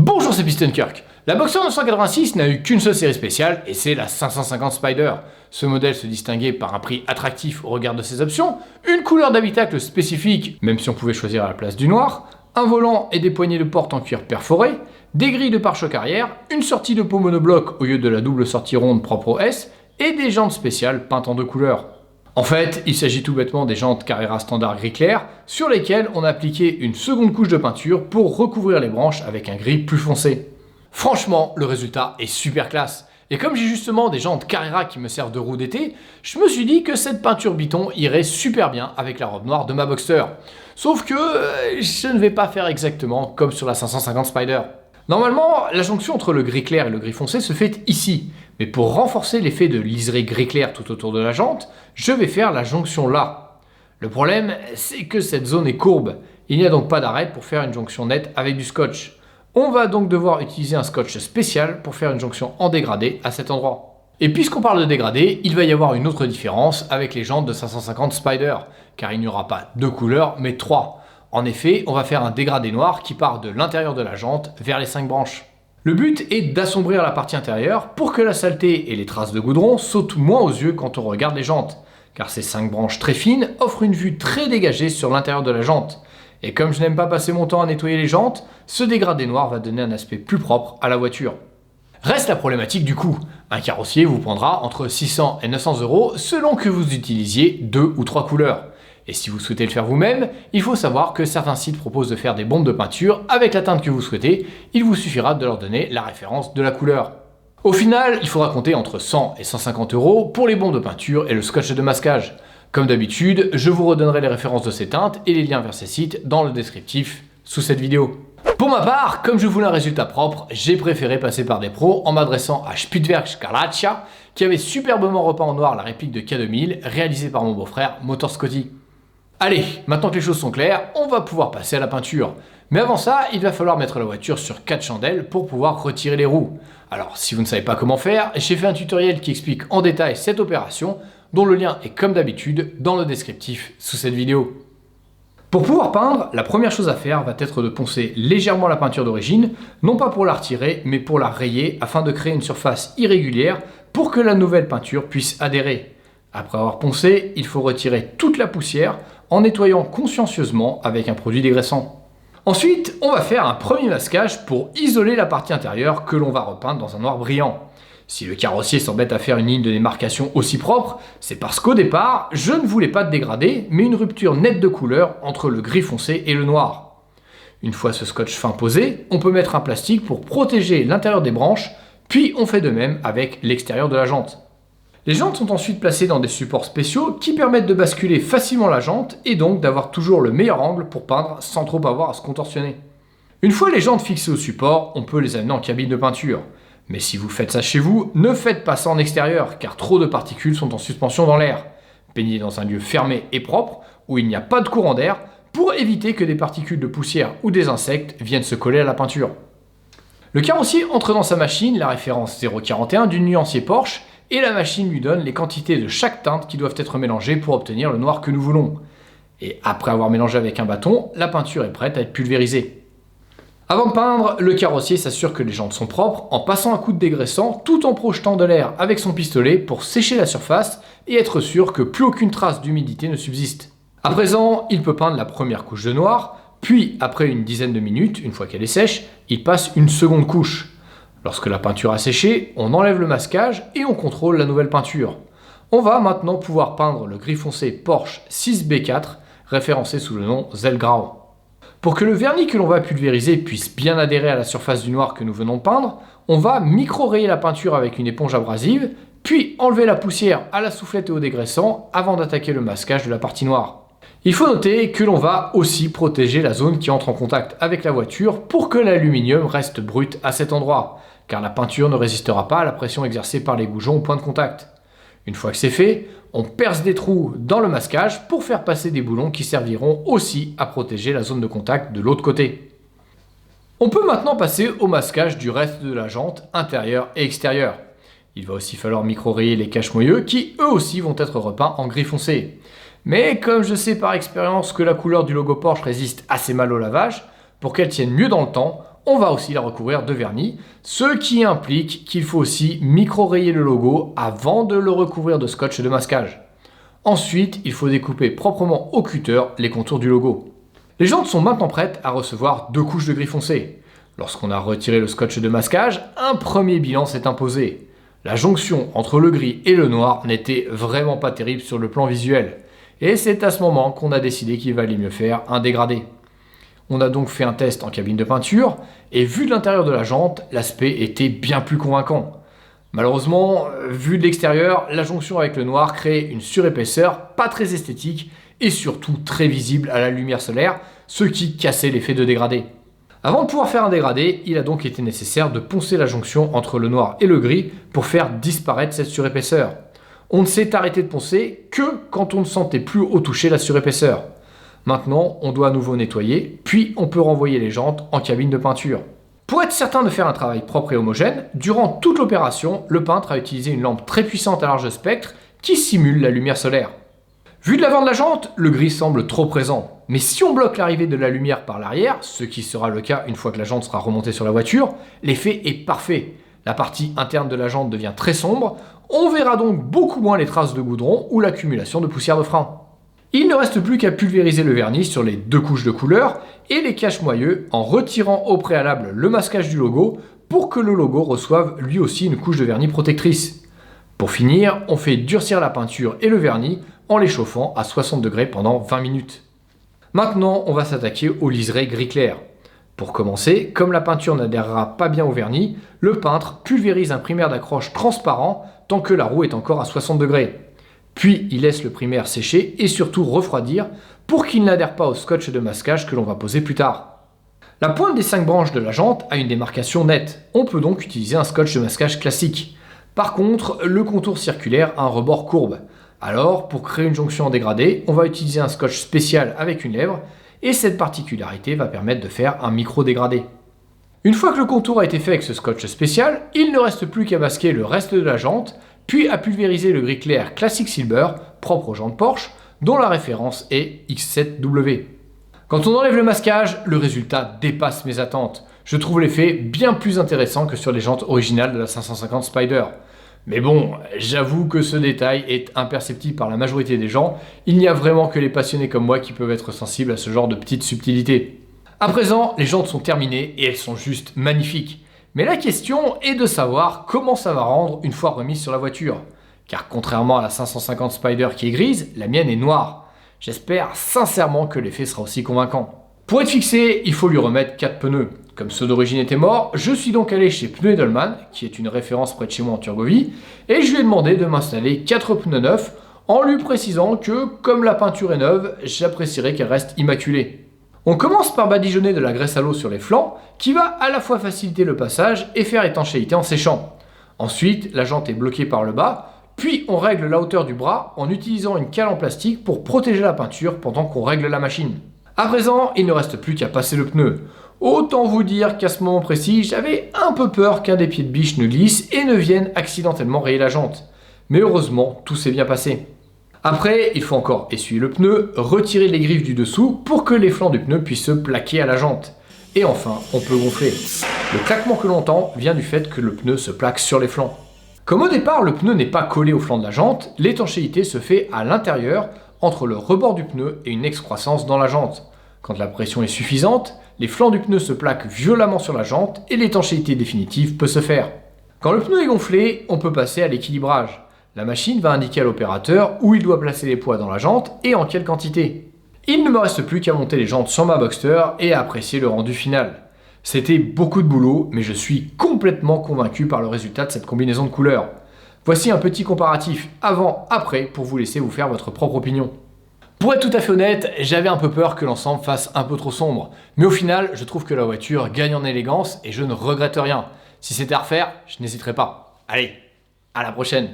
Bonjour, c'est Piston Kirk. La Boxer 986 n'a eu qu'une seule série spéciale et c'est la 550 Spider. Ce modèle se distinguait par un prix attractif au regard de ses options, une couleur d'habitacle spécifique, même si on pouvait choisir à la place du noir, un volant et des poignées de porte en cuir perforé, des grilles de pare-choc arrière, une sortie de peau monobloc au lieu de la double sortie ronde propre au S et des jantes spéciales peintes en deux couleurs. En fait, il s'agit tout bêtement des jantes Carrera standard gris clair sur lesquelles on a appliqué une seconde couche de peinture pour recouvrir les branches avec un gris plus foncé. Franchement, le résultat est super classe. Et comme j'ai justement des jantes Carrera qui me servent de roue d'été, je me suis dit que cette peinture biton irait super bien avec la robe noire de ma Boxster. Sauf que je ne vais pas faire exactement comme sur la 550 Spider. Normalement, la jonction entre le gris clair et le gris foncé se fait ici. Mais pour renforcer l'effet de liseré gris clair tout autour de la jante, je vais faire la jonction là. Le problème, c'est que cette zone est courbe. Il n'y a donc pas d'arête pour faire une jonction nette avec du scotch. On va donc devoir utiliser un scotch spécial pour faire une jonction en dégradé à cet endroit. Et puisqu'on parle de dégradé, il va y avoir une autre différence avec les jantes de 550 Spider, car il n'y aura pas deux couleurs, mais trois. En effet, on va faire un dégradé noir qui part de l'intérieur de la jante vers les 5 branches. Le but est d'assombrir la partie intérieure pour que la saleté et les traces de goudron sautent moins aux yeux quand on regarde les jantes, car ces 5 branches très fines offrent une vue très dégagée sur l'intérieur de la jante. Et comme je n'aime pas passer mon temps à nettoyer les jantes, ce dégradé noir va donner un aspect plus propre à la voiture. Reste la problématique du coût. Un carrossier vous prendra entre 600 et 900 € selon que vous utilisiez 2 ou 3 couleurs. Et si vous souhaitez le faire vous-même, il faut savoir que certains sites proposent de faire des bombes de peinture avec la teinte que vous souhaitez, il vous suffira de leur donner la référence de la couleur. Au final, il faudra compter entre 100 et 150 € pour les bombes de peinture et le scotch de masquage. Comme d'habitude, je vous redonnerai les références de ces teintes et les liens vers ces sites dans le descriptif sous cette vidéo. Pour ma part, comme je voulais un résultat propre, j'ai préféré passer par des pros en m'adressant à Spitzwerk Galatia, qui avait superbement repeint en noir la réplique de K2000 réalisée par mon beau-frère Motor Scotty. Allez, maintenant que les choses sont claires, on va pouvoir passer à la peinture. Mais avant ça, il va falloir mettre la voiture sur 4 chandelles pour pouvoir retirer les roues. Alors, si vous ne savez pas comment faire, j'ai fait un tutoriel qui explique en détail cette opération, dont le lien est comme d'habitude dans le descriptif sous cette vidéo. Pour pouvoir peindre, la première chose à faire va être de poncer légèrement la peinture d'origine, non pas pour la retirer, mais pour la rayer afin de créer une surface irrégulière pour que la nouvelle peinture puisse adhérer. Après avoir poncé, il faut retirer toute la poussière en nettoyant consciencieusement avec un produit dégraissant. Ensuite, on va faire un premier masquage pour isoler la partie intérieure que l'on va repeindre dans un noir brillant. Si le carrossier s'embête à faire une ligne de démarcation aussi propre, c'est parce qu'au départ, je ne voulais pas de dégradé, mais une rupture nette de couleur entre le gris foncé et le noir. Une fois ce scotch fin posé, on peut mettre un plastique pour protéger l'intérieur des branches, puis on fait de même avec l'extérieur de la jante. Les jantes sont ensuite placées dans des supports spéciaux qui permettent de basculer facilement la jante et donc d'avoir toujours le meilleur angle pour peindre sans trop avoir à se contorsionner. Une fois les jantes fixées au support, on peut les amener en cabine de peinture. Mais si vous faites ça chez vous, ne faites pas ça en extérieur car trop de particules sont en suspension dans l'air. Peignez dans un lieu fermé et propre où il n'y a pas de courant d'air pour éviter que des particules de poussière ou des insectes viennent se coller à la peinture. Le carrossier entre dans sa machine la référence 041 du nuancier Porsche et la machine lui donne les quantités de chaque teinte qui doivent être mélangées pour obtenir le noir que nous voulons. Et après avoir mélangé avec un bâton, la peinture est prête à être pulvérisée. Avant de peindre, le carrossier s'assure que les jantes sont propres en passant un coup de dégraissant tout en projetant de l'air avec son pistolet pour sécher la surface et être sûr que plus aucune trace d'humidité ne subsiste. À présent, il peut peindre la première couche de noir, puis après une dizaine de minutes, une fois qu'elle est sèche, il passe une seconde couche. Lorsque la peinture a séché, on enlève le masquage et on contrôle la nouvelle peinture. On va maintenant pouvoir peindre le gris foncé Porsche 6B4, référencé sous le nom Zellgrau. Pour que le vernis que l'on va pulvériser puisse bien adhérer à la surface du noir que nous venons de peindre, on va micro-rayer la peinture avec une éponge abrasive, puis enlever la poussière à la soufflette et au dégraissant avant d'attaquer le masquage de la partie noire. Il faut noter que l'on va aussi protéger la zone qui entre en contact avec la voiture pour que l'aluminium reste brut à cet endroit, car la peinture ne résistera pas à la pression exercée par les goujons au point de contact. Une fois que c'est fait, on perce des trous dans le masquage pour faire passer des boulons qui serviront aussi à protéger la zone de contact de l'autre côté. On peut maintenant passer au masquage du reste de la jante intérieure et extérieure. Il va aussi falloir micro-rayer les cache-moyeux qui eux aussi vont être repeints en gris foncé. Mais comme je sais par expérience que la couleur du logo Porsche résiste assez mal au lavage, pour qu'elle tienne mieux dans le temps, on va aussi la recouvrir de vernis, ce qui implique qu'il faut aussi micro-rayer le logo avant de le recouvrir de scotch de masquage. Ensuite, il faut découper proprement au cutter les contours du logo. Les jantes sont maintenant prêtes à recevoir 2 couches de gris foncé. Lorsqu'on a retiré le scotch de masquage, un premier bilan s'est imposé. La jonction entre le gris et le noir n'était vraiment pas terrible sur le plan visuel. Et c'est à ce moment qu'on a décidé qu'il valait mieux faire un dégradé. On a donc fait un test en cabine de peinture, et vu de l'intérieur de la jante, l'aspect était bien plus convaincant. Malheureusement, vu de l'extérieur, la jonction avec le noir crée une surépaisseur pas très esthétique, et surtout très visible à la lumière solaire, ce qui cassait l'effet de dégradé. Avant de pouvoir faire un dégradé, il a donc été nécessaire de poncer la jonction entre le noir et le gris pour faire disparaître cette surépaisseur. On ne s'est arrêté de poncer que quand on ne sentait plus au toucher la surépaisseur. Maintenant, on doit à nouveau nettoyer, puis on peut renvoyer les jantes en cabine de peinture. Pour être certain de faire un travail propre et homogène, durant toute l'opération, le peintre a utilisé une lampe très puissante à large spectre qui simule la lumière solaire. Vu de l'avant de la jante, le gris semble trop présent. Mais si on bloque l'arrivée de la lumière par l'arrière, ce qui sera le cas une fois que la jante sera remontée sur la voiture, l'effet est parfait. La partie interne de la jante devient très sombre, on verra donc beaucoup moins les traces de goudron ou l'accumulation de poussière de frein. Il ne reste plus qu'à pulvériser le vernis sur les 2 couches de couleur et les cache-moyeux en retirant au préalable le masquage du logo pour que le logo reçoive lui aussi une couche de vernis protectrice. Pour finir, on fait durcir la peinture et le vernis en les chauffant à 60 degrés pendant 20 minutes. Maintenant, on va s'attaquer au liseré gris clair. Pour commencer, comme la peinture n'adhérera pas bien au vernis, le peintre pulvérise un primaire d'accroche transparent tant que la roue est encore à 60 degrés. Puis il laisse le primaire sécher et surtout refroidir pour qu'il n'adhère pas au scotch de masquage que l'on va poser plus tard. La pointe des 5 branches de la jante a une démarcation nette, on peut donc utiliser un scotch de masquage classique. Par contre, le contour circulaire a un rebord courbe. Alors, pour créer une jonction en dégradé, on va utiliser un scotch spécial avec une lèvre, et cette particularité va permettre de faire un micro-dégradé. Une fois que le contour a été fait avec ce scotch spécial, il ne reste plus qu'à masquer le reste de la jante, puis à pulvériser le gris clair Classic Silver, propre aux jantes Porsche, dont la référence est X7W. Quand on enlève le masquage, le résultat dépasse mes attentes. Je trouve l'effet bien plus intéressant que sur les jantes originales de la 550 Spider. Mais bon, j'avoue que ce détail est imperceptible par la majorité des gens, il n'y a vraiment que les passionnés comme moi qui peuvent être sensibles à ce genre de petites subtilités. À présent, les jantes sont terminées et elles sont juste magnifiques. Mais la question est de savoir comment ça va rendre une fois remise sur la voiture. Car contrairement à la 550 Spider qui est grise, la mienne est noire. J'espère sincèrement que l'effet sera aussi convaincant. Pour être fixé, il faut lui remettre 4 pneus. Comme ceux d'origine étaient morts, je suis donc allé chez Pneus Edelman, qui est une référence près de chez moi en Turgovie, et je lui ai demandé de m'installer 4 pneus neufs, en lui précisant que, comme la peinture est neuve, j'apprécierais qu'elle reste immaculée. On commence par badigeonner de la graisse à l'eau sur les flancs, qui va à la fois faciliter le passage et faire étanchéité en séchant. Ensuite, la jante est bloquée par le bas, puis on règle la hauteur du bras en utilisant une cale en plastique pour protéger la peinture pendant qu'on règle la machine. À présent, il ne reste plus qu'à passer le pneu. Autant vous dire qu'à ce moment précis, j'avais un peu peur qu'un des pieds de biche ne glisse et ne vienne accidentellement rayer la jante. Mais heureusement, tout s'est bien passé. Après, il faut encore essuyer le pneu, retirer les griffes du dessous pour que les flancs du pneu puissent se plaquer à la jante. Et enfin, on peut gonfler. Le claquement que l'on entend vient du fait que le pneu se plaque sur les flancs. Comme au départ, le pneu n'est pas collé au flanc de la jante, l'étanchéité se fait à l'intérieur, entre le rebord du pneu et une excroissance dans la jante. Quand la pression est suffisante, les flancs du pneu se plaquent violemment sur la jante et l'étanchéité définitive peut se faire. Quand le pneu est gonflé, on peut passer à l'équilibrage. La machine va indiquer à l'opérateur où il doit placer les poids dans la jante et en quelle quantité. Il ne me reste plus qu'à monter les jantes sur ma Boxster et à apprécier le rendu final. C'était beaucoup de boulot, mais je suis complètement convaincu par le résultat de cette combinaison de couleurs. Voici un petit comparatif avant-après pour vous laisser vous faire votre propre opinion. Pour être tout à fait honnête, j'avais un peu peur que l'ensemble fasse un peu trop sombre, mais au final, je trouve que la voiture gagne en élégance et je ne regrette rien. Si c'était à refaire, je n'hésiterais pas. Allez, à la prochaine!